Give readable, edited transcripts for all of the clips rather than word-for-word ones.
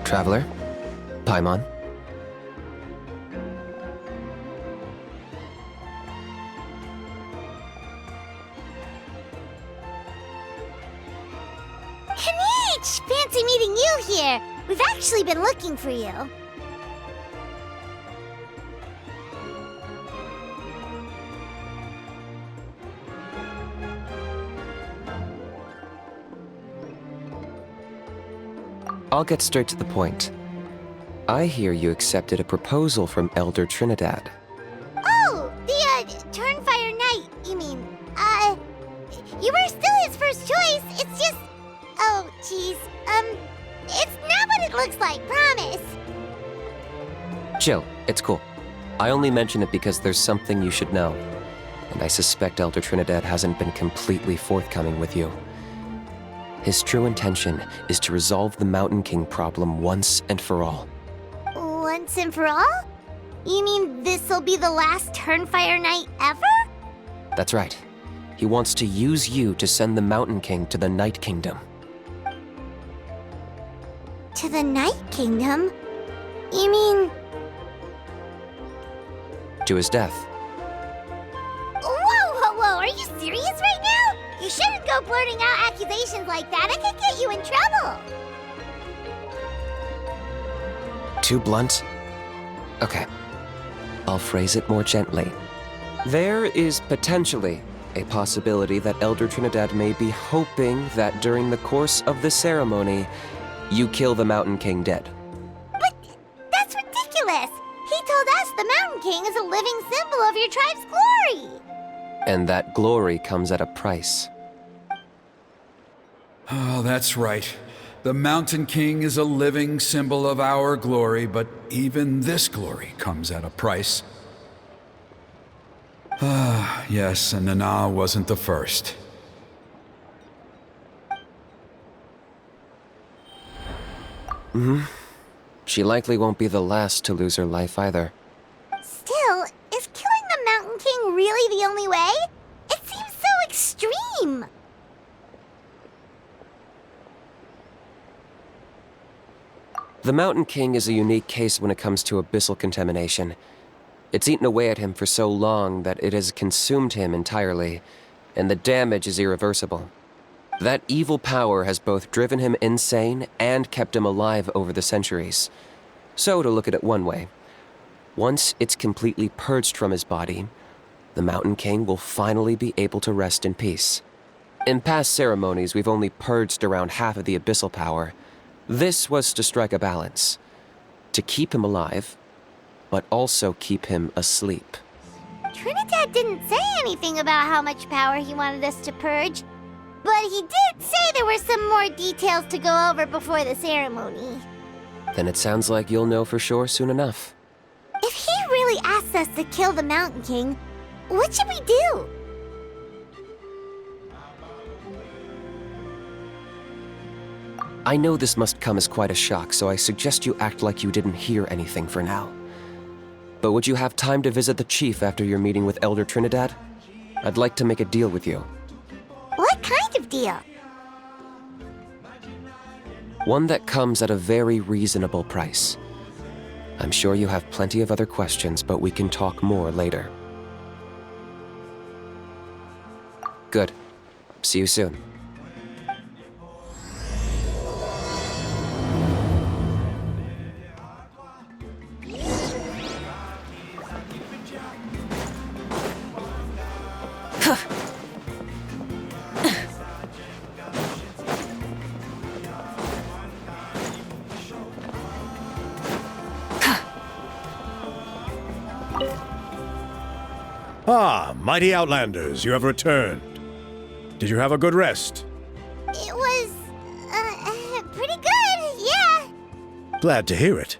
Traveler? Paimon? Kanich! Fancy meeting you here! We've actually been looking for you. I'll get straight to the point. I hear you accepted a proposal from Elder Trinidad. Oh, the, Turnfire Knight, you mean. You were still his first choice, it's just... Oh, jeez. It's not what it looks like, promise. Chill, it's cool. I only mention it because there's something you should know. And I suspect Elder Trinidad hasn't been completely forthcoming with you. His true intention is to resolve the Mountain King problem once and for all. Once and for all? You mean this'll be the last Turnfire Knight ever? That's right. He wants to use you to send the Mountain King to the Night Kingdom. To the Night Kingdom? You mean... To his death. Whoa, are you serious right now? You shouldn't go blurting out accusations like that. It could get you in trouble. Too blunt? Okay. I'll phrase it more gently. There is potentially a possibility that Elder Trinidad may be hoping that during the course of the ceremony, you kill the Mountain King dead. But that's ridiculous. He told us the Mountain King is a living symbol of your tribe's glory. And that glory comes at a price. Oh, that's right. The Mountain King is a living symbol of our glory, but even this glory comes at a price. Ah, yes, and Nana wasn't the first. She likely won't be the last to lose her life either. Still, is killing the Mountain King really the only way? It seems so extreme. The Mountain King is a unique case when it comes to abyssal contamination. It's eaten away at him for so long that it has consumed him entirely, and the damage is irreversible. That evil power has both driven him insane and kept him alive over the centuries. So, to look at it one way, once it's completely purged from his body, the Mountain King will finally be able to rest in peace. In past ceremonies, we've only purged around half of the abyssal power. This was to strike a balance, to keep him alive, but also keep him asleep. Trinidad didn't say anything about how much power he wanted us to purge, but he did say there were some more details to go over before the ceremony. Then it sounds like you'll know for sure soon enough. If he really asks us to kill the Mountain King, what should we do? I know this must come as quite a shock, so I suggest you act like you didn't hear anything for now. But would you have time to visit the chief after your meeting with Elder Trinidad? I'd like to make a deal with you. What kind of deal? One that comes at a very reasonable price. I'm sure you have plenty of other questions, but we can talk more later. Good. See you soon. Ah, mighty Outlanders, you have returned. Did you have a good rest? It was, pretty good, yeah. Glad to hear it.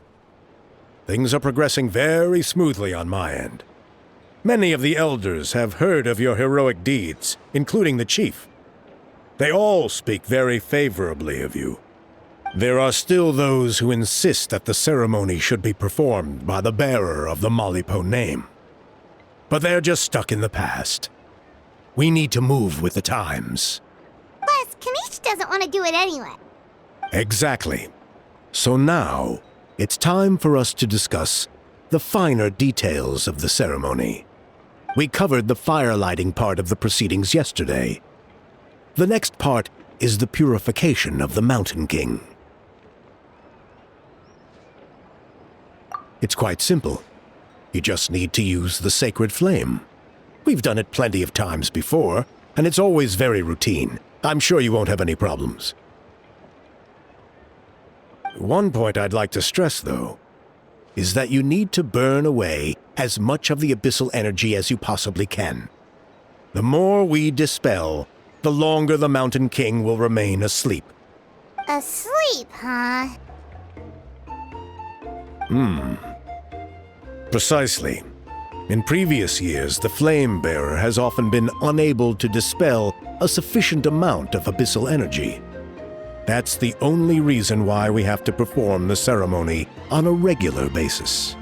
Things are progressing very smoothly on my end. Many of the elders have heard of your heroic deeds, including the chief. They all speak very favorably of you. There are still those who insist that the ceremony should be performed by the bearer of the Malipo name. But they're just stuck in the past. We need to move with the times. Plus, Kanich doesn't want to do it anyway. Exactly. So now, it's time for us to discuss the finer details of the ceremony. We covered the fire lighting part of the proceedings yesterday. The next part is the purification of the Mountain King. It's quite simple. You just need to use the sacred flame. We've done it plenty of times before, and it's always very routine. I'm sure you won't have any problems. One point I'd like to stress, though, is that you need to burn away as much of the abyssal energy as you possibly can. The more we dispel, the longer the Mountain King will remain asleep. Asleep, huh? Precisely. In previous years, the Flame Bearer has often been unable to dispel a sufficient amount of abyssal energy. That's the only reason why we have to perform the ceremony on a regular basis.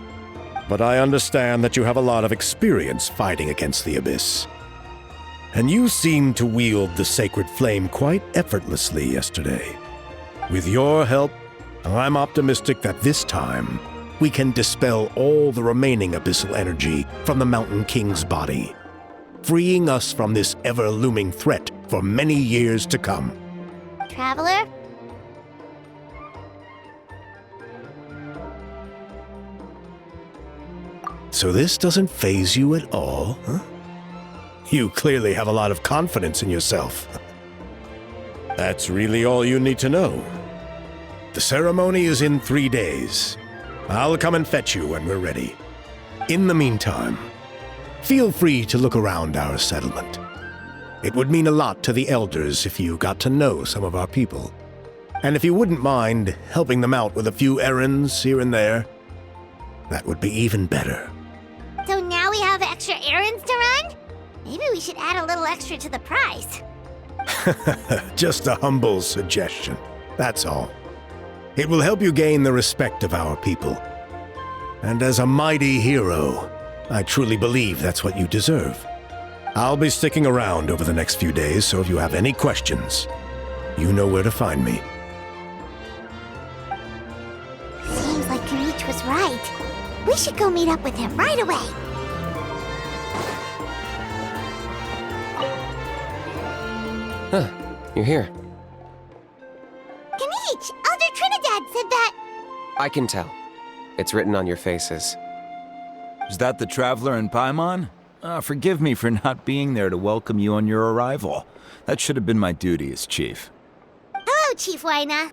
But I understand that you have a lot of experience fighting against the Abyss. And you seemed to wield the sacred flame quite effortlessly yesterday. With your help, I'm optimistic that this time we can dispel all the remaining abyssal energy from the Mountain King's body, freeing us from this ever-looming threat for many years to come. Traveler? So this doesn't faze you at all, huh? You clearly have a lot of confidence in yourself. That's really all you need to know. The ceremony is in 3 days. I'll come and fetch you when we're ready. In the meantime, feel free to look around our settlement. It would mean a lot to the elders if you got to know some of our people. And if you wouldn't mind helping them out with a few errands here and there, that would be even better. So now we have extra errands to run? Maybe we should add a little extra to the price. Just a humble suggestion, that's all. It will help you gain the respect of our people. And as a mighty hero, I truly believe that's what you deserve. I'll be sticking around over the next few days, so if you have any questions, you know where to find me. Seems like Kanich was right. We should go meet up with him right away. Huh, you're here. Kanich! Elder Trinidad said that... I can tell. It's written on your faces. Is that the Traveler and Paimon? Forgive me for not being there to welcome you on your arrival. That should have been my duty as chief. Hello, Chief Waina.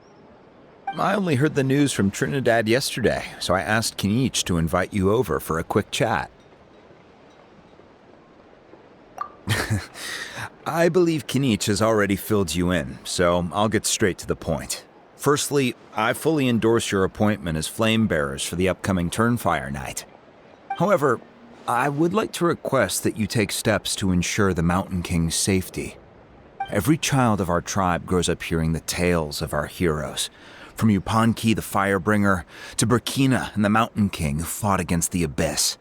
I only heard the news from Trinidad yesterday, so I asked Kinich to invite you over for a quick chat. I believe Kinich has already filled you in, so I'll get straight to the point. Firstly, I fully endorse your appointment as flame bearers for the upcoming Turnfire Night. However, I would like to request that you take steps to ensure the Mountain King's safety. Every child of our tribe grows up hearing the tales of our heroes, from Yupanqui the Firebringer to Burkina and the Mountain King who fought against the Abyss.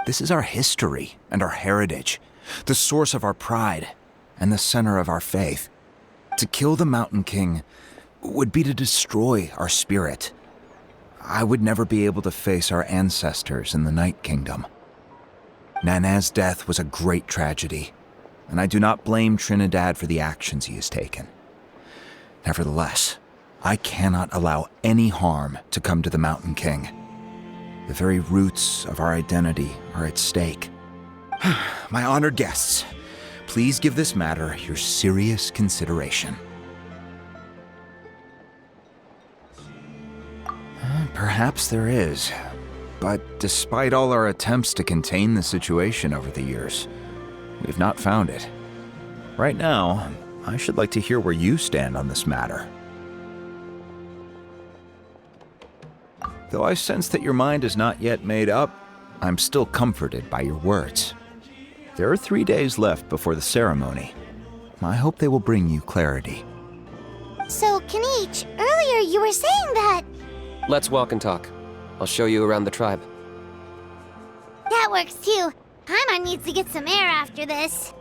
This is our history and our heritage, the source of our pride and the center of our faith. To kill the Mountain King would be to destroy our spirit. I would never be able to face our ancestors in the Night Kingdom. Nana's death was a great tragedy, and I do not blame Trinidad for the actions he has taken. Nevertheless, I cannot allow any harm to come to the Mountain King. The very roots of our identity are at stake. My honored guests, please give this matter your serious consideration. Perhaps there is, but despite all our attempts to contain the situation over the years, we've not found it. Right now, I should like to hear where you stand on this matter. Though I sense that your mind is not yet made up, I'm still comforted by your words. There are 3 days left before the ceremony. I hope they will bring you clarity. So, Kanich, earlier you were saying that... Let's walk and talk. I'll show you around the tribe. That works too. Paimon needs to get some air after this.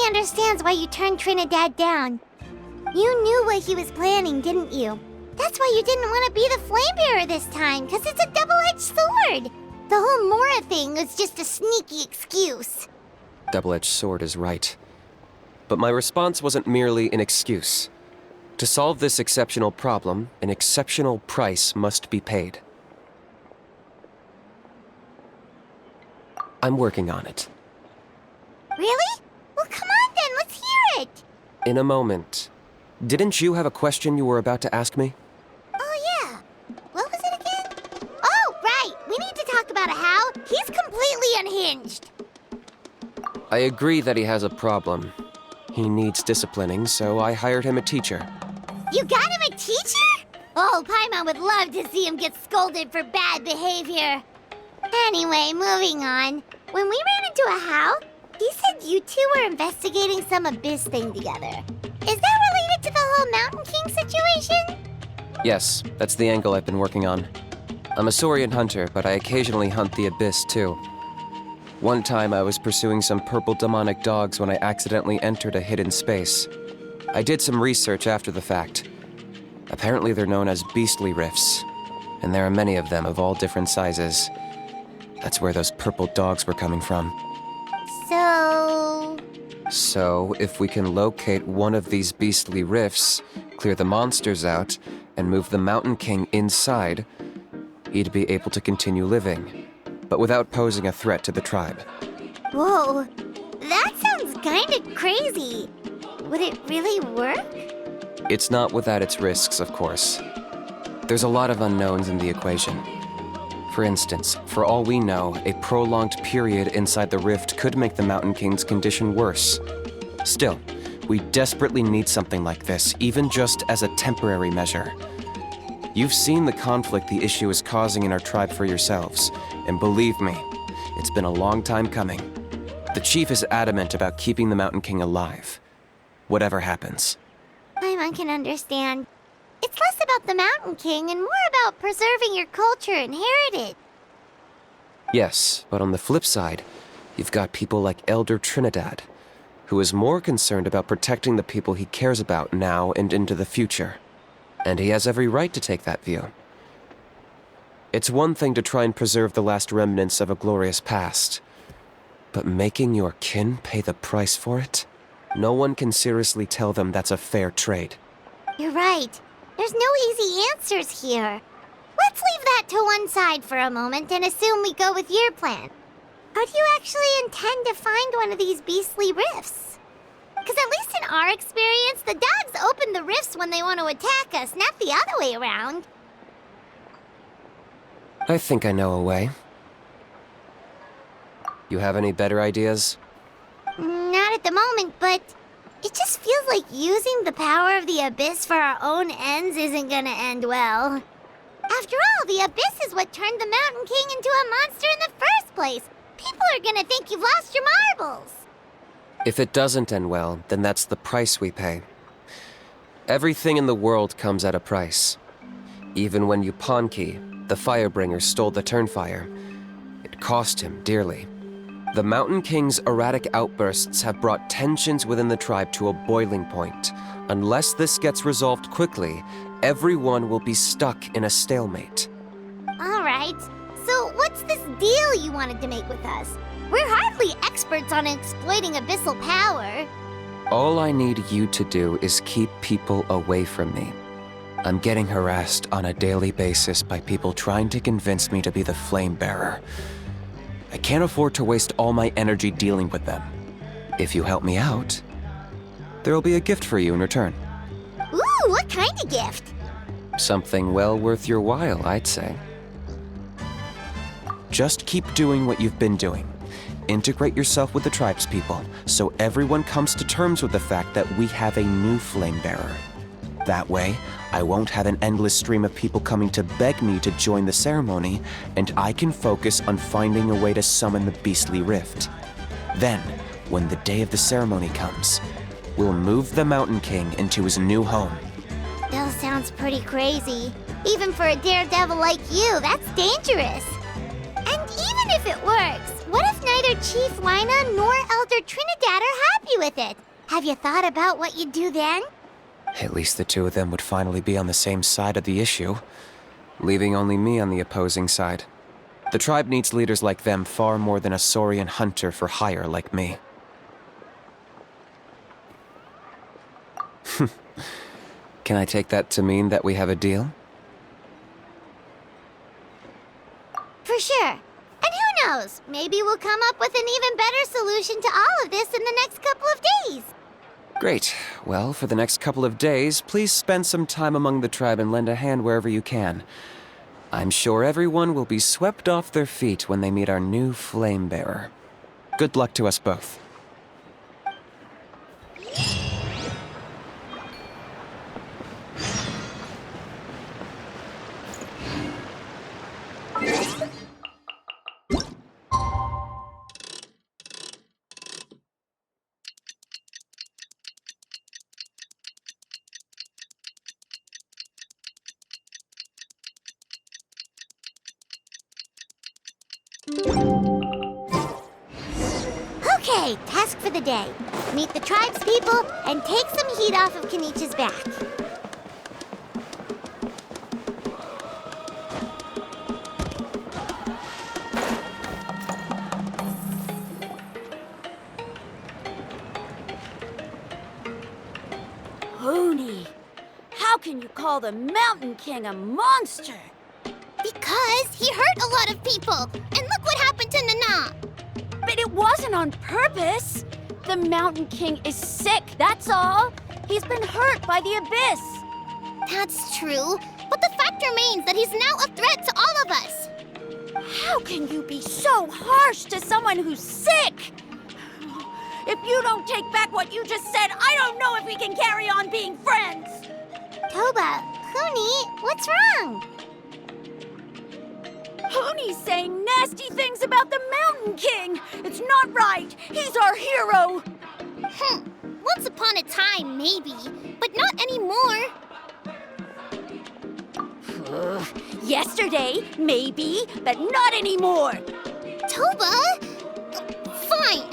finally understands why you turned Trinidad down. You knew what he was planning, didn't you? That's why you didn't want to be the flame bearer this time, because it's a double-edged sword. The whole Mora thing was just a sneaky excuse. Double-edged sword is right. But my response wasn't merely an excuse. To solve this exceptional problem, an exceptional price must be paid. I'm working on it. Really? Well, come on then, let's hear it. In a moment. Didn't you have a question you were about to ask me? Oh, yeah. What was it again? Oh, right. We need to talk about How. He's completely unhinged. I agree that he has a problem. He needs disciplining, so I hired him a teacher. You got him a teacher? Oh, Paimon would love to see him get scolded for bad behavior. Anyway, moving on. When we ran into a How, he said you two were investigating some abyss thing together. Is that related to the whole Mountain King situation? Yes, that's the angle I've been working on. I'm a Saurian hunter, but I occasionally hunt the abyss too. One time I was pursuing some purple demonic dogs when I accidentally entered a hidden space. I did some research after the fact. Apparently they're known as beastly rifts, and there are many of them of all different sizes. That's where those purple dogs were coming from. So, if we can locate one of these beastly rifts, clear the monsters out, and move the Mountain King inside, he'd be able to continue living, but without posing a threat to the tribe. Whoa, that sounds kinda crazy. Would it really work? It's not without its risks, of course. There's a lot of unknowns in the equation. For instance, for all we know, a prolonged period inside the rift could make the Mountain King's condition worse. Still, we desperately need something like this, even just as a temporary measure. You've seen the conflict the issue is causing in our tribe for yourselves, and believe me, it's been a long time coming. The chief is adamant about keeping the Mountain King alive, whatever happens. Paimon can understand. It's less about the Mountain King and more about preserving your culture and heritage. Yes, but on the flip side, you've got people like Elder Trinidad, who is more concerned about protecting the people he cares about now and into the future. And he has every right to take that view. It's one thing to try and preserve the last remnants of a glorious past, but making your kin pay the price for it? No one can seriously tell them that's a fair trade. You're right. There's no easy answers here. Let's leave that to one side for a moment and assume we go with your plan. How do you actually intend to find one of these beastly rifts? Because at least in our experience, the dogs open the rifts when they want to attack us, not the other way around. I think I know a way. You have any better ideas? Not at the moment, but it just feels like using the power of the Abyss for our own ends isn't gonna end well. After all, the Abyss is what turned the Mountain King into a monster in the first place. People are gonna think you've lost your marbles. If it doesn't end well, then that's the price we pay. Everything in the world comes at a price. Even when Yupanqui, the Firebringer, stole the Turnfire, it cost him dearly. The Mountain King's erratic outbursts have brought tensions within the tribe to a boiling point. Unless this gets resolved quickly, everyone will be stuck in a stalemate. All right, so what's this deal you wanted to make with us? We're hardly experts on exploiting abyssal power. All I need you to do is keep people away from me. I'm getting harassed on a daily basis by people trying to convince me to be the flame bearer. I can't afford to waste all my energy dealing with them. If you help me out, there'll be a gift for you in return. Ooh, what kind of gift? Something well worth your while, I'd say. Just keep doing what you've been doing. Integrate yourself with the tribespeople, so everyone comes to terms with the fact that we have a new flame bearer. That way, I won't have an endless stream of people coming to beg me to join the ceremony, and I can focus on finding a way to summon the beastly rift. Then, when the day of the ceremony comes, we'll move the Mountain King into his new home. Still sounds pretty crazy. Even for a daredevil like you, that's dangerous. And even if it works, what if neither Chief Lina nor Elder Trinidad are happy with it. Have you thought about what you'd do then? At least the two of them would finally be on the same side of the issue, leaving only me on the opposing side. The tribe needs leaders like them far more than a Saurian hunter for hire like me. Can I take that to mean that we have a deal? For sure. And who knows? Maybe we'll come up with an even better solution to all of this in the next couple of days. Great. Well, for the next couple of days, please spend some time among the tribe and lend a hand wherever you can. I'm sure everyone will be swept off their feet when they meet our new flame bearer. Good luck to us both. Okay, task for the day. Meet the tribespeople and take some heat off of Kenichi's back. Hoonie, how can you call the Mountain King a monster? Because he hurt a lot of people. And look what happened to Nana. But it wasn't on purpose. The Mountain King is sick, that's all. He's been hurt by the abyss. That's true. But the fact remains that he's now a threat to all of us. How can you be so harsh to someone who's sick? If you don't take back what you just said, I don't know if we can carry on being friends. Toba, Huni, what's wrong? Hoonie's saying nasty things about the Mountain King. It's not right. He's our hero. Once upon a time, maybe. But not anymore. Yesterday, maybe, but not anymore. Toba? Fine.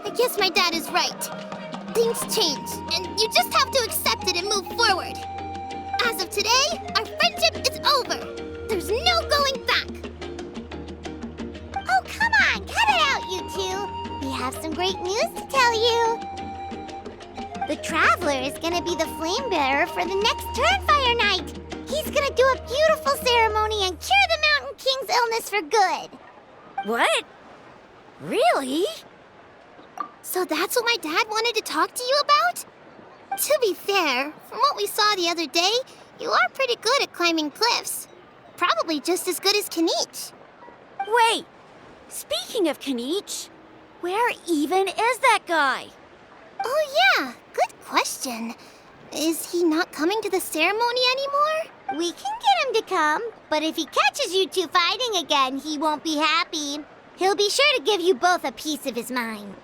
I guess my dad is right. Things change, and you just have to accept it and move forward. As of today, our friendship is over. There's no going back. Oh, come on, cut it out, you two. We have some great news to tell you. The Traveler is gonna be the flame bearer for the next Turnfire night. He's gonna do a beautiful ceremony and cure the Mountain King's illness for good. What? Really? So that's what my dad wanted to talk to you about? To be fair, from what we saw the other day, you are pretty good at climbing cliffs. Probably just as good as Kanich. Wait, speaking of Kanich, where even is that guy? Oh yeah, good question. Is he not coming to the ceremony anymore? We can get him to come, but if he catches you two fighting again, he won't be happy. He'll be sure to give you both a piece of his mind.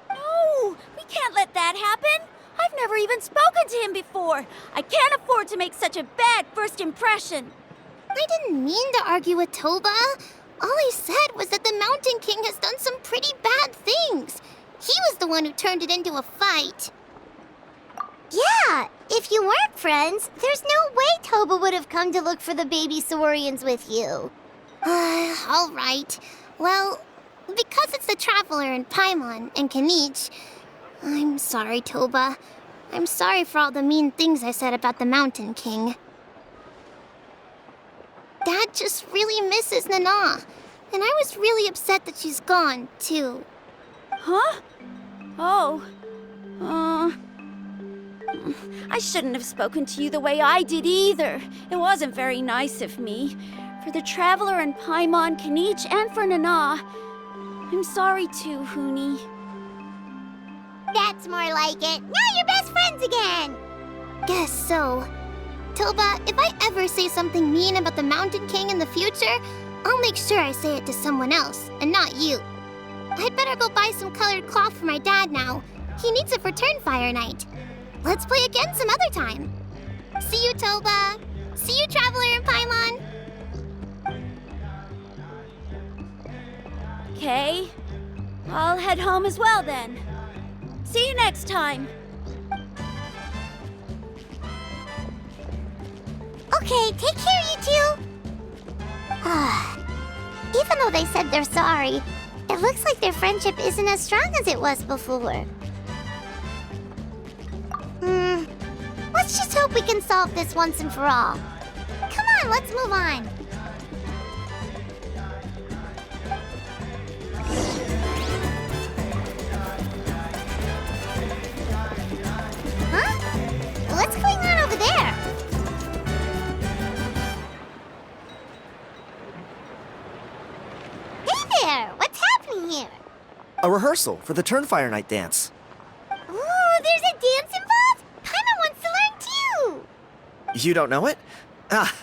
No, we can't let that happen. I've never even spoken to him before. I can't afford to make such a bad first impression. I didn't mean to argue with Toba. All I said was that the Mountain King has done some pretty bad things. He was the one who turned it into a fight. Yeah, if you weren't friends, there's no way Toba would have come to look for the baby Saurians with you. All right. Well, because it's the Traveler and Paimon and Kanich, I'm sorry, Toba. I'm sorry for all the mean things I said about the Mountain King. Dad just really misses Nana, and I was really upset that she's gone, too. Huh? Oh. I shouldn't have spoken to you the way I did either. It wasn't very nice of me. For the Traveler and Paimon, Kanich, and for Nana. I'm sorry too, Huni. That's more like it. Now you're best friends again! Guess so. Toba, if I ever say something mean about the Mountain King in the future, I'll make sure I say it to someone else, and not you. I'd better go buy some colored cloth for my dad now. He needs it for Turnfire night. Let's play again some other time. See you, Toba. See you, Traveler and Paimon. Okay. I'll head home as well then. See you next time. Okay, take care, you two. Even though they said they're sorry, it looks like their friendship isn't as strong as it was before. Let's just hope we can solve this once and for all. Come on, let's move on. Huh? What's going on over there? Hey there! What's happening here? A rehearsal for the Turnfire Night dance. Ooh, there's a dance involved? Paimon wants to learn too! You don't know it? Ah,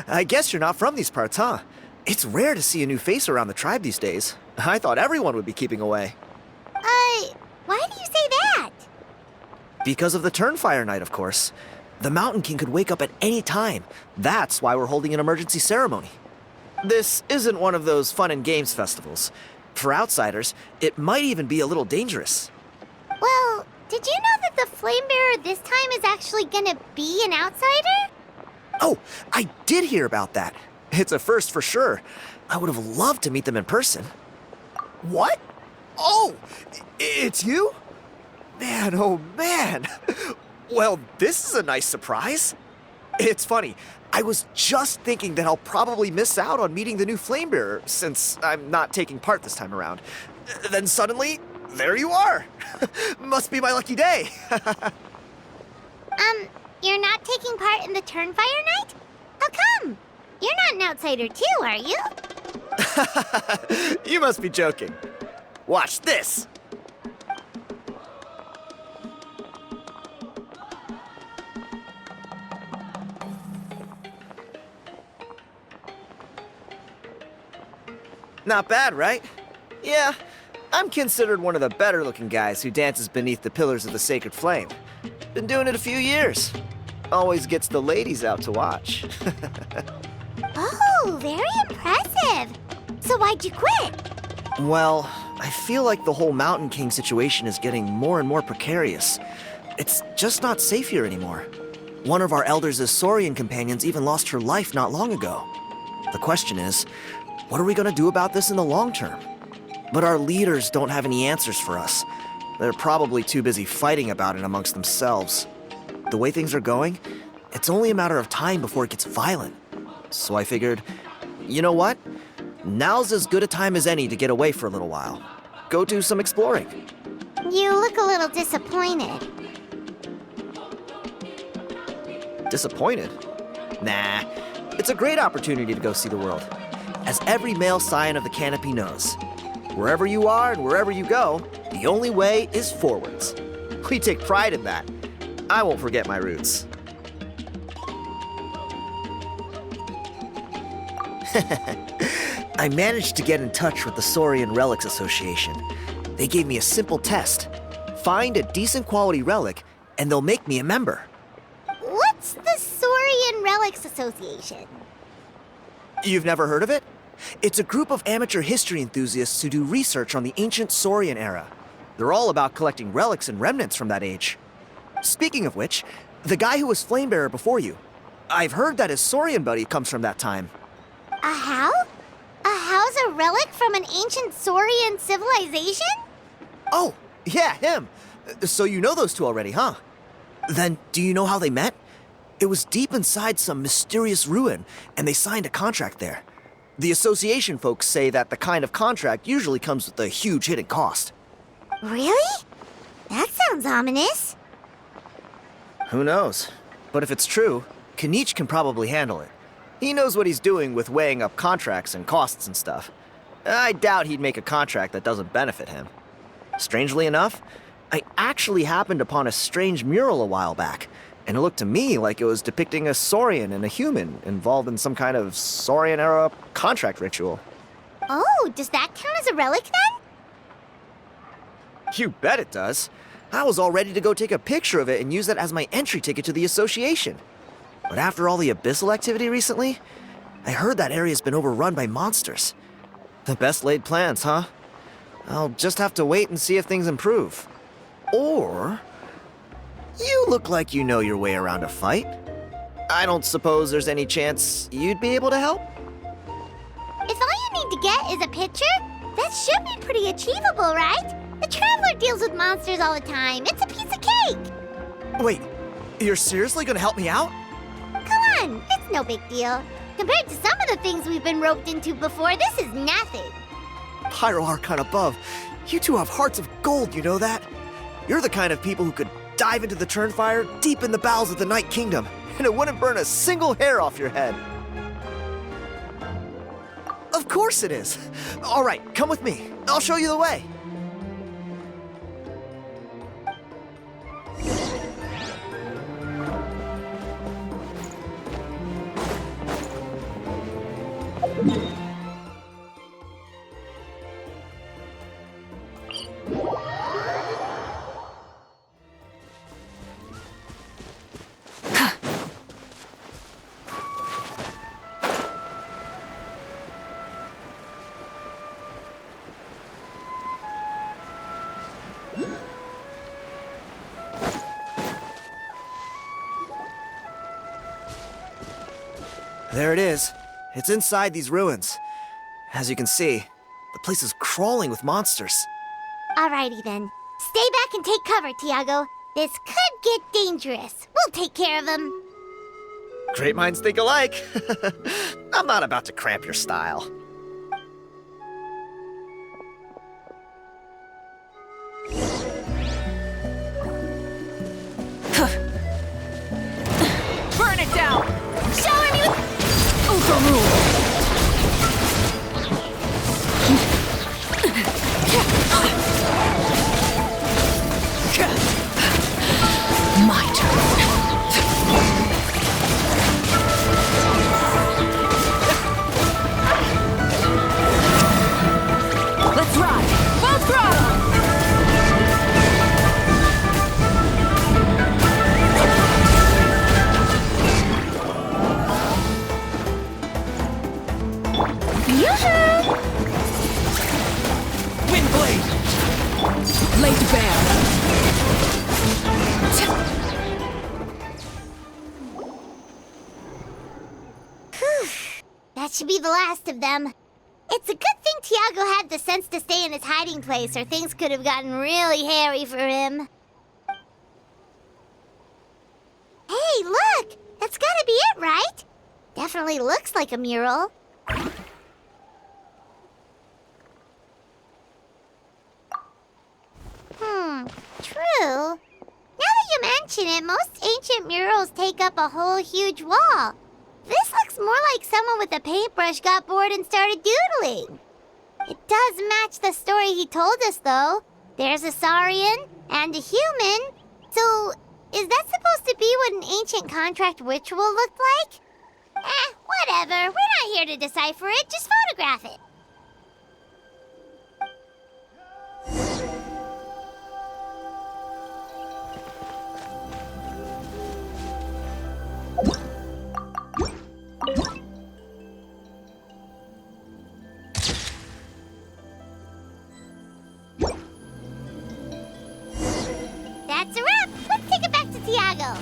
I guess you're not from these parts, huh? It's rare to see a new face around the tribe these days. I thought everyone would be keeping away. Why do you say that? Because of the Turnfire Night, of course. The Mountain King could wake up at any time. That's why we're holding an emergency ceremony. This isn't one of those fun and games festivals. For outsiders, it might even be a little dangerous. Well, did you know that the Flame Bearer this time is actually gonna be an outsider? Oh, I did hear about that. It's a first for sure. I would have loved to meet them in person. What? Oh, it's you? Man, oh man. Well, this is a nice surprise. It's funny. I was just thinking that I'll probably miss out on meeting the new Flame Bearer since I'm not taking part this time around. Then suddenly, there you are. Must be my lucky day. You're not taking part in the Turnfire Night? How come? You're not an outsider too, are you? You must be joking. Watch this. Not bad, right? Yeah, I'm considered one of the better looking guys who dances beneath the pillars of the sacred flame. Been doing it a few years. Always gets the ladies out to watch. Oh, very impressive. So why'd you quit? Well, I feel like the whole Mountain King situation is getting more and more precarious. It's just not safe here anymore. One of our elders' Saurian companions even lost her life not long ago. The question is, what are we going to do about this in the long term? But our leaders don't have any answers for us. They're probably too busy fighting about it amongst themselves. The way things are going, it's only a matter of time before it gets violent. So I figured, you know what? Now's as good a time as any to get away for a little while. Go do some exploring. You look a little disappointed. Disappointed? Nah, it's a great opportunity to go see the world. As every male scion of the canopy knows, wherever you are and wherever you go, the only way is forwards. We take pride in that. I won't forget my roots. I managed to get in touch with the Saurian Relics Association. They gave me a simple test. Find a decent quality relic, and they'll make me a member. What's the Saurian Relics Association? You've never heard of it? It's a group of amateur history enthusiasts who do research on the ancient Saurian era. They're all about collecting relics and remnants from that age. Speaking of which, the guy who was Flamebearer before you, I've heard that his Saurian buddy comes from that time. A how? A how's a relic from an ancient Saurian civilization? Oh, yeah, him. So you know those two already, huh? Then do you know how they met? It was deep inside some mysterious ruin, and they signed a contract there. The association folks say that the kind of contract usually comes with a huge hidden cost. Really? That sounds ominous. Who knows? But if it's true, Kanich can probably handle it. He knows what he's doing with weighing up contracts and costs and stuff. I doubt he'd make a contract that doesn't benefit him. Strangely enough, I actually happened upon a strange mural a while back, and it looked to me like it was depicting a Saurian and a human involved in some kind of Saurian-era contract ritual. Oh, does that count as a relic then? You bet it does. I was all ready to go take a picture of it and use that as my entry ticket to the association. But after all the abyssal activity recently, I heard that area's been overrun by monsters. The best laid plans, huh? I'll just have to wait and see if things improve. Or you look like you know your way around a fight. I don't suppose there's any chance you'd be able to help? If all you need to get is a picture, that should be pretty achievable, right? The Traveler deals with monsters all the time. It's a piece of cake. Wait, you're seriously gonna help me out? Come on, it's no big deal. Compared to some of the things we've been roped into before, this is nothing. Pyro Archon above, you two have hearts of gold, you know that? You're the kind of people who could dive into the Turnfire deep in the bowels of the Night Kingdom, and it wouldn't burn a single hair off your head. Of course it is. All right, come with me. I'll show you the way. There it is. It's inside these ruins. As you can see, the place is crawling with monsters. Alrighty then. Stay back and take cover, Tiago. This could get dangerous. We'll take care of them. Great minds think alike. I'm not about to cramp your style. Burn it down! Shower me with Overrule! My turn. Let's ride! Full throttle! Yoo-hoo! Windblade! Laid bare. That should be the last of them. It's a good thing Tiago had the sense to stay in his hiding place, or things could have gotten really hairy for him. Hey, look! That's gotta be it, right? Definitely looks like a mural. True. Now that you mention it, most ancient murals take up a whole huge wall. This looks more like someone with a paintbrush got bored and started doodling. It does match the story he told us, though. There's a Saurian and a human. So, is that supposed to be what an ancient contract ritual looked like? Whatever. We're not here to decipher it. Just photograph it. That's a wrap. Let's take it back to Tiago.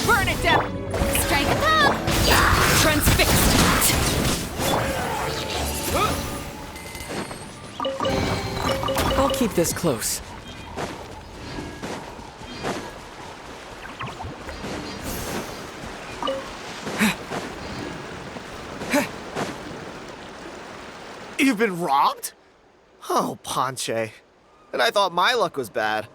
Burn it down! Strike a pump! Transfixed! I'll keep this close. You've been robbed? Oh, Ponche. And I thought my luck was bad.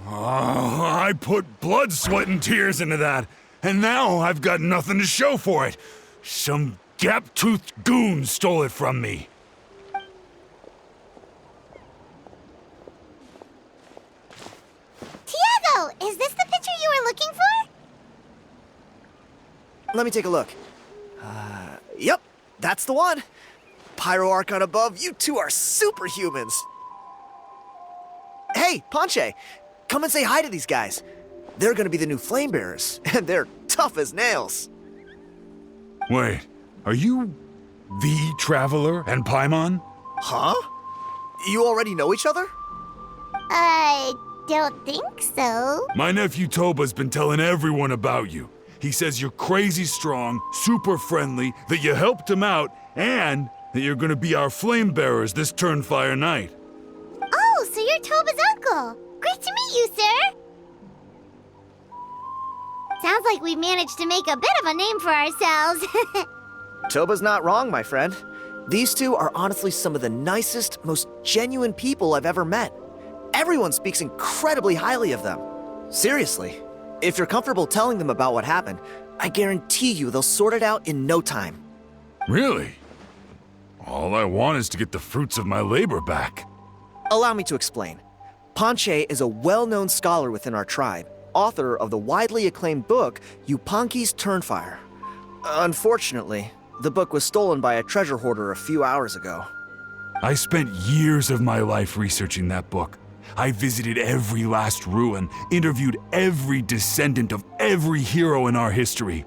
Oh, I put blood, sweat, and tears into that, and now I've got nothing to show for it. Some gap-toothed goon stole it from me. Tiago, is this the picture you were looking for? Let me take a look. Yep, that's the one. Pyro Archon above, you two are superhumans. Hey, Ponche, come and say hi to these guys. They're gonna be the new flame bearers, and they're tough as nails. Wait, are you the Traveler and Paimon? Huh? You already know each other? I don't think so. My nephew Toba's been telling everyone about you. He says you're crazy strong, super friendly, that you helped him out, and that you're gonna be our flame bearers this Turnfire night. Oh, so you're Toba's uncle. Great to meet you, sir. Sounds like we managed to make a bit of a name for ourselves. Toba's not wrong, my friend. These two are honestly some of the nicest, most genuine people I've ever met. Everyone speaks incredibly highly of them. Seriously, if you're comfortable telling them about what happened, I guarantee you they'll sort it out in no time. Really? All I want is to get the fruits of my labor back. Allow me to explain. Ponche is a well-known scholar within our tribe, author of the widely acclaimed book Yupanqui's Turnfire. Unfortunately, the book was stolen by a treasure hoarder a few hours ago. I spent years of my life researching that book. I visited every last ruin, interviewed every descendant of every hero in our history.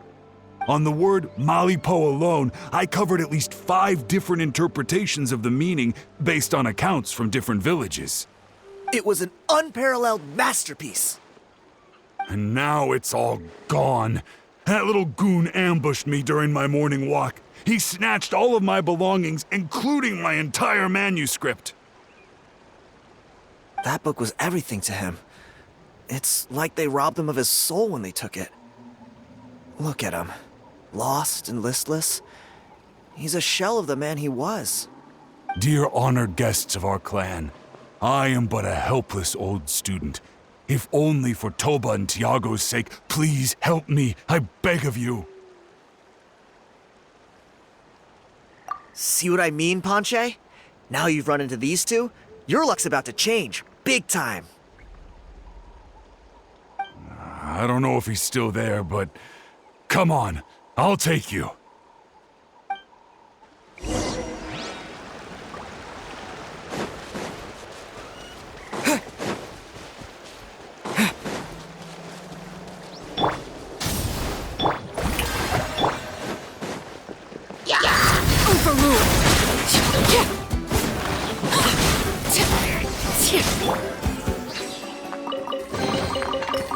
On the word Malipo alone, I covered at least 5 different interpretations of the meaning based on accounts from different villages. It was an unparalleled masterpiece. And now it's all gone. That little goon ambushed me during my morning walk. He snatched all of my belongings, including my entire manuscript. That book was everything to him. It's like they robbed him of his soul when they took it. Look at him. Lost and listless. He's a shell of the man he was. Dear honored guests of our clan, I am but a helpless old student. If only for Toba and Tiago's sake, please help me, I beg of you. See what I mean, Ponche? Now you've run into these two, your luck's about to change, big time. I don't know if he's still there, but come on, I'll take you.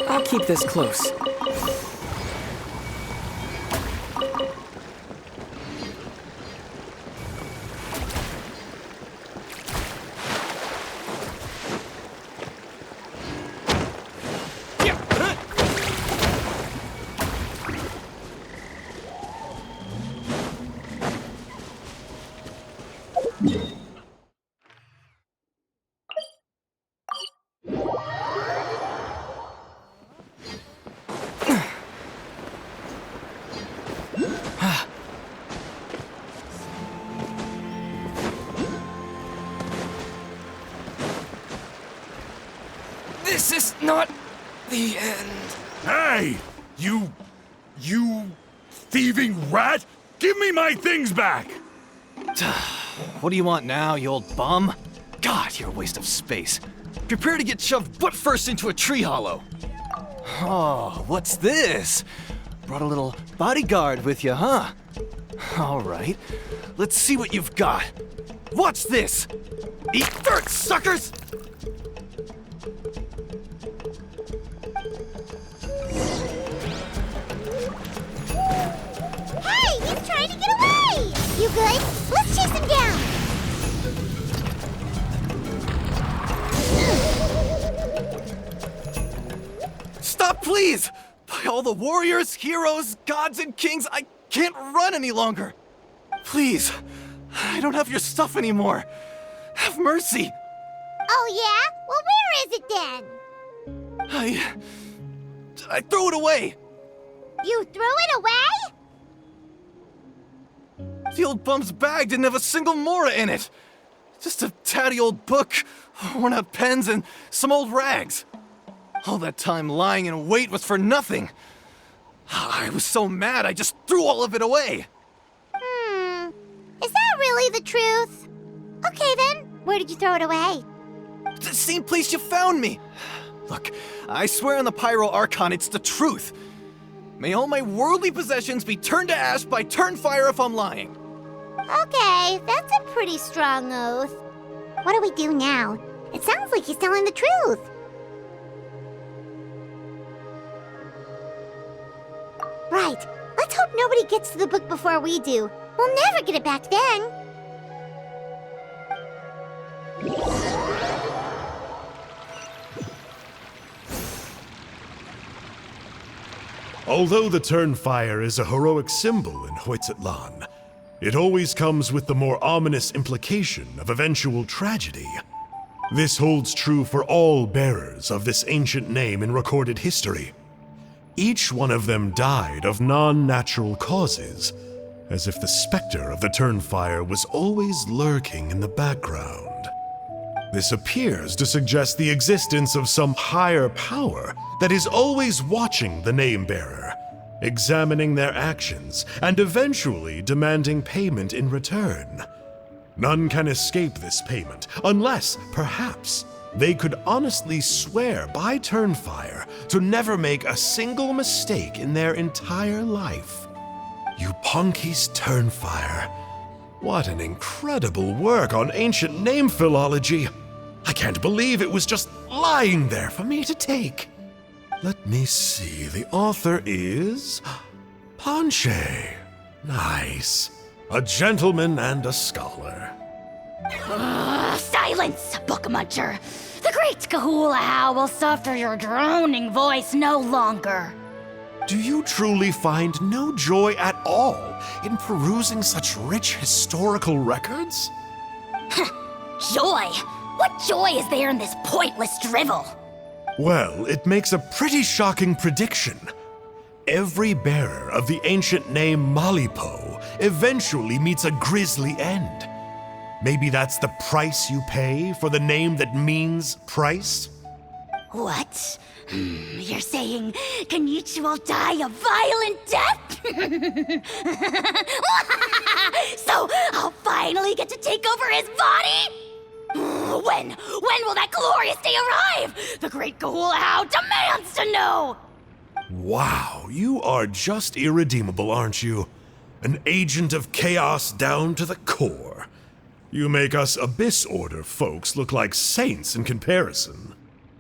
I'll keep this close. This is not the end. Hey! You thieving rat! Give me my things back! What do you want now, you old bum? God, you're a waste of space. Prepare to get shoved butt first into a tree hollow. Oh, what's this? Brought a little bodyguard with you, huh? All right, let's see what you've got. What's this? Eat dirt, suckers! Hey, he's trying to get away! You good? Let's chase him down! Stop, please! By all the warriors, heroes, gods, and kings, I can't run any longer. Please, I don't have your stuff anymore. Have mercy. Oh, yeah? Well, where is it then? I threw it away. You threw it away? The old bum's bag didn't have a single mora in it. Just a tatty old book, worn out pens, and some old rags. All that time lying in wait was for nothing. I was so mad I just threw all of it away. Is that really the truth? Okay then, where did you throw it away? The same place you found me! Look, I swear on the Pyro Archon it's the truth. May all my worldly possessions be turned to ash by Turnfire if I'm lying. Okay, that's a pretty strong oath. What do we do now? It sounds like he's telling the truth. Right. Let's hope nobody gets to the book before we do. We'll never get it back then. Although the Turnfire is a heroic symbol in Hoytzatlan, it always comes with the more ominous implication of eventual tragedy. This holds true for all bearers of this ancient name in recorded history. Each one of them died of non-natural causes, as if the specter of the Turnfire was always lurking in the background. This appears to suggest the existence of some higher power that is always watching the name-bearer, examining their actions, and eventually demanding payment in return. None can escape this payment, unless, perhaps, they could honestly swear by Turnfire to never make a single mistake in their entire life. Yupanki's Turnfire. What an incredible work on ancient name philology. I can't believe it was just lying there for me to take. Let me see, the author is Ponche. Nice. A gentleman and a scholar. Silence, book muncher! The great Kahulahow will suffer your droning voice no longer. Do you truly find no joy at all in perusing such rich historical records? Joy? What joy is there in this pointless drivel? Well, it makes a pretty shocking prediction. Every bearer of the ancient name Malipo eventually meets a grisly end. Maybe that's the price you pay for the name that means price? What? You're saying Kenichi will die a violent death? So I'll finally get to take over his body? When will that glorious day arrive? The great Kahulahow demands to know! Wow, you are just irredeemable, aren't you? An agent of chaos down to the core. You make us Abyss Order folks look like saints in comparison.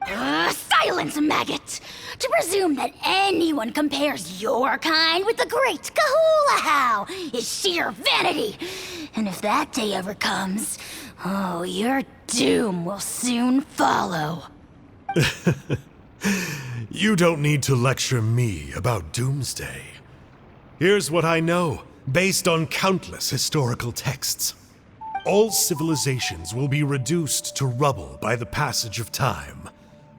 Silence, maggot! To presume that anyone compares your kind with the great Kahulahow is sheer vanity. And if that day ever comes, oh, your doom will soon follow. You don't need to lecture me about Doomsday. Here's what I know, based on countless historical texts. All civilizations will be reduced to rubble by the passage of time.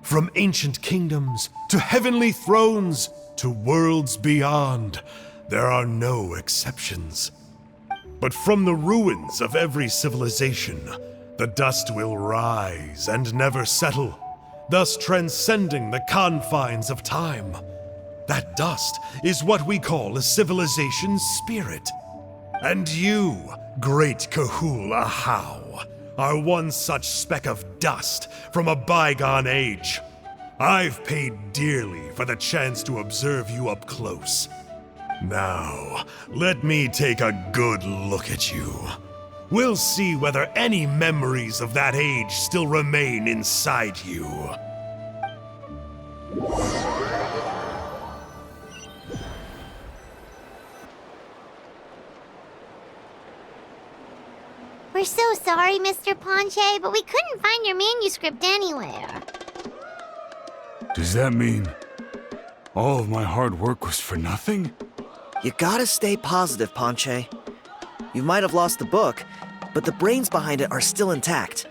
From ancient kingdoms, to heavenly thrones, to worlds beyond, there are no exceptions. But from the ruins of every civilization, the dust will rise and never settle, thus transcending the confines of time. That dust is what we call a civilization's spirit. And you, great Kahulahow, are one such speck of dust from a bygone age. I've paid dearly for the chance to observe you up close. Now, let me take a good look at you. We'll see whether any memories of that age still remain inside you. We're so sorry, Mr. Ponche, but we couldn't find your manuscript anywhere. Does that mean all of my hard work was for nothing? You gotta stay positive, Ponche. You might have lost the book, but the brains behind it are still intact.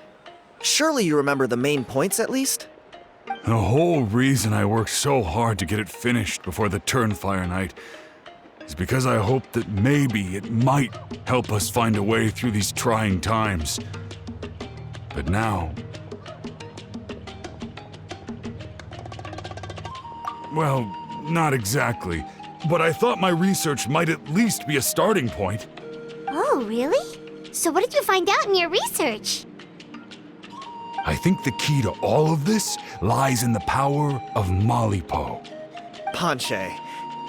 Surely you remember the main points at least? The whole reason I worked so hard to get it finished before the Turnfire night is because I hoped that maybe it might help us find a way through these trying times. But now... well, not exactly. But I thought my research might at least be a starting point. Oh, really? So what did you find out in your research? I think the key to all of this lies in the power of Malipo. Panche,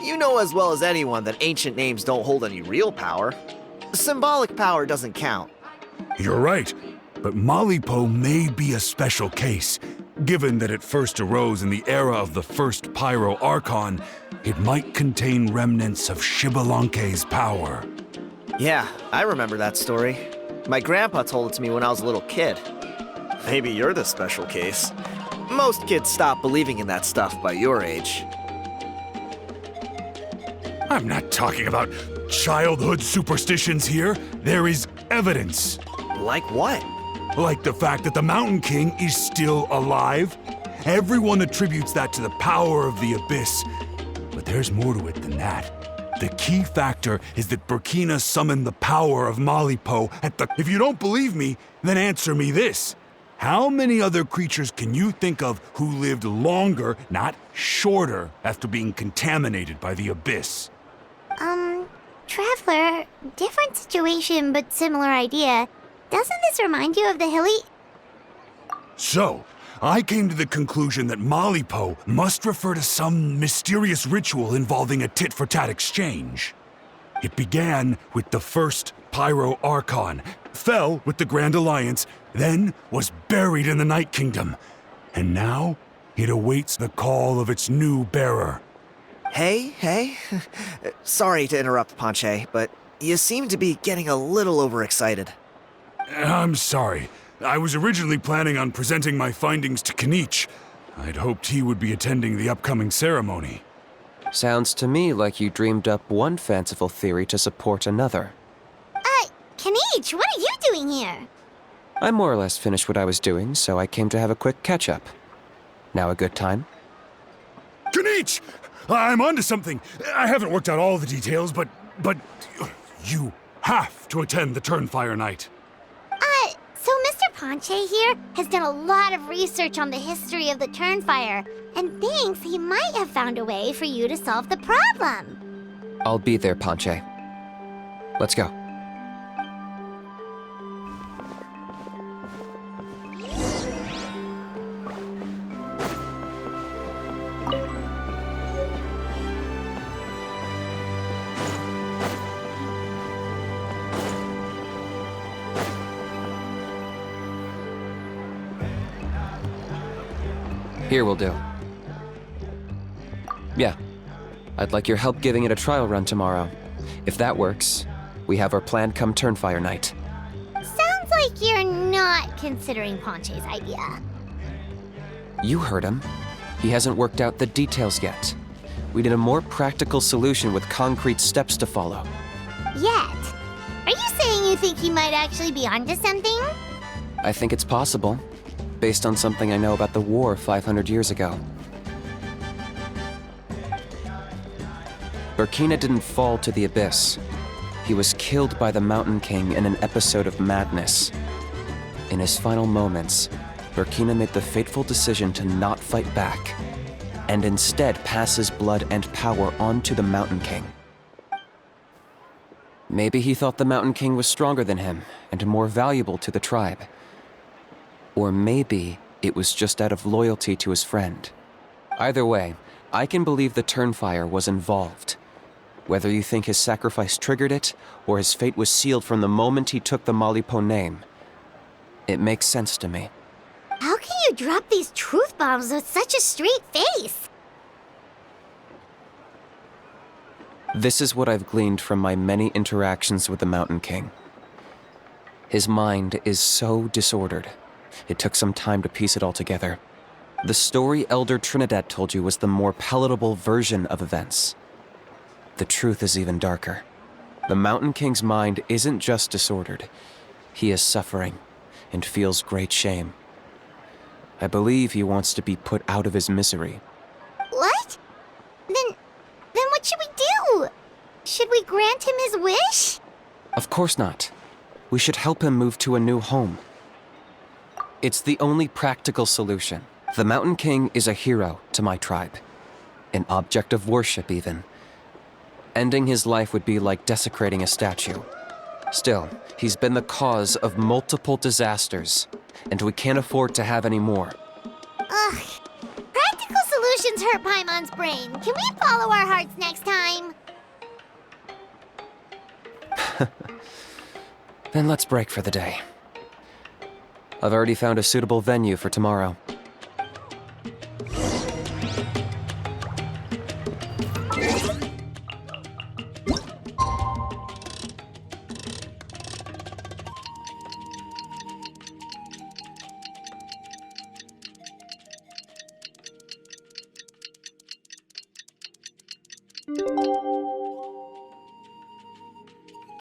you know as well as anyone that ancient names don't hold any real power. Symbolic power doesn't count. You're right, but Malipo may be a special case. Given that it first arose in the era of the first Pyro Archon, it might contain remnants of Shibalanke's power. Yeah, I remember that story. My grandpa told it to me when I was a little kid. Maybe you're the special case. Most kids stop believing in that stuff by your age. I'm not talking about childhood superstitions here. There is evidence. Like what? Like the fact that the Mountain King is still alive. Everyone attributes that to the power of the Abyss. But there's more to it than that. The key factor is that Burkina summoned the power of Malipo at the... If you don't believe me, then answer me this. How many other creatures can you think of who lived longer, not shorter, after being contaminated by the Abyss? Traveler, different situation but similar idea. Doesn't this remind you of the hilly... So, I came to the conclusion that Malipo must refer to some mysterious ritual involving a tit-for-tat exchange. It began with the first Pyro Archon, fell with the Grand Alliance, then was buried in the Night Kingdom. And now, it awaits the call of its new bearer. Hey. Sorry to interrupt, Panche, but you seem to be getting a little overexcited. I'm sorry. I was originally planning on presenting my findings to Kenichi. I'd hoped he would be attending the upcoming ceremony. Sounds to me like you dreamed up one fanciful theory to support another. Kenichi, what are you doing here? I more or less finished what I was doing, so I came to have a quick catch-up. Now a good time? Kenichi! I'm onto something. I haven't worked out all the details, but you have to attend the Turnfire Night. So Mr. Panche here has done a lot of research on the history of the Turnfire, and thinks he might have found a way for you to solve the problem. I'll be there, Panche. Let's go. Here will do. Yeah. I'd like your help giving it a trial run tomorrow. If that works, we have our plan come Turnfire Night. Sounds like you're not considering Panche's idea. You heard him. He hasn't worked out the details yet. We need a more practical solution with concrete steps to follow. Yet? Are you saying you think he might actually be onto something? I think it's possible, based on something I know about the war 500 years ago. Burkina didn't fall to the Abyss. He was killed by the Mountain King in an episode of madness. In his final moments, Burkina made the fateful decision to not fight back, and instead pass his blood and power on to the Mountain King. Maybe he thought the Mountain King was stronger than him, and more valuable to the tribe. Or maybe it was just out of loyalty to his friend. Either way, I can believe the Turnfire was involved. Whether you think his sacrifice triggered it, or his fate was sealed from the moment he took the Malipo name, it makes sense to me. How can you drop these truth bombs with such a straight face? This is what I've gleaned from my many interactions with the Mountain King. His mind is so disordered. It took some time to piece it all together. The story Elder Trinidad told you was the more palatable version of events. The truth is even darker. The Mountain King's mind isn't just disordered. He is suffering and feels great shame. I believe he wants to be put out of his misery. What? Then what should we do? Should we grant him his wish? Of course not. We should help him move to a new home. It's the only practical solution. The Mountain King is a hero to my tribe. An object of worship, even. Ending his life would be like desecrating a statue. Still, he's been the cause of multiple disasters, and we can't afford to have any more. Ugh. Practical solutions hurt Paimon's brain. Can we follow our hearts next time? Then let's break for the day. I've already found a suitable venue for tomorrow.